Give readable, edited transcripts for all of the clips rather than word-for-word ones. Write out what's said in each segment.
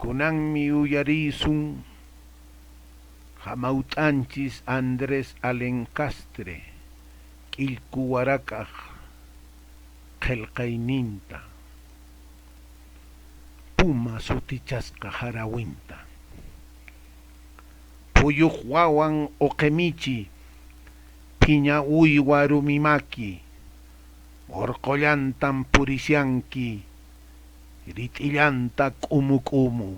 Kunanmi uyarisun hamautanchis Andrés Alencastre k'illku warak'aq qillqayninta puma sutichasqa harawinta puyuq wawan uqimichi phiña uywa rumimaki urqullantan purisyanki rit'illanta k'umu k'umu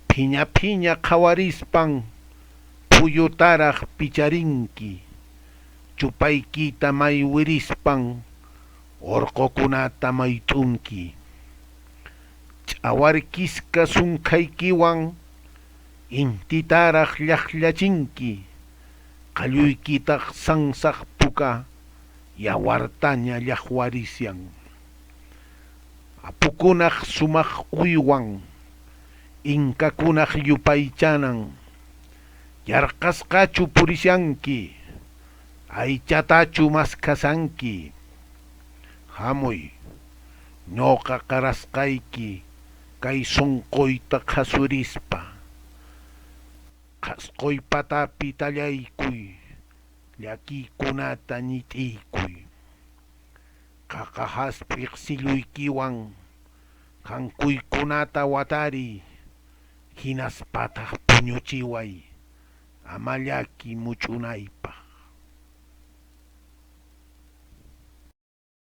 phiña phiña qhawarispan phuyutaraq picharinki chupaykita maywirispan urqukunata mayt'unki ch'awarkisqa sunkaykiwan intitaraq llaqlachinki qalluykitaq sansaq puka yawartaña llaqwarisyan apukunaq sumaq uywan inkakunaq yupaychanan yarqasqachu purisyanki aychatachu maskasanki hamuy ñoqa qarasqayki kay sunquyta qhasurispa qasquy patapi tallaykuy llakiykunata ñit'iykuy qaqa hasp'iq silluykiwan hankuykunata watariy hinaspataq puñuchiway ama llaki much'unaypaq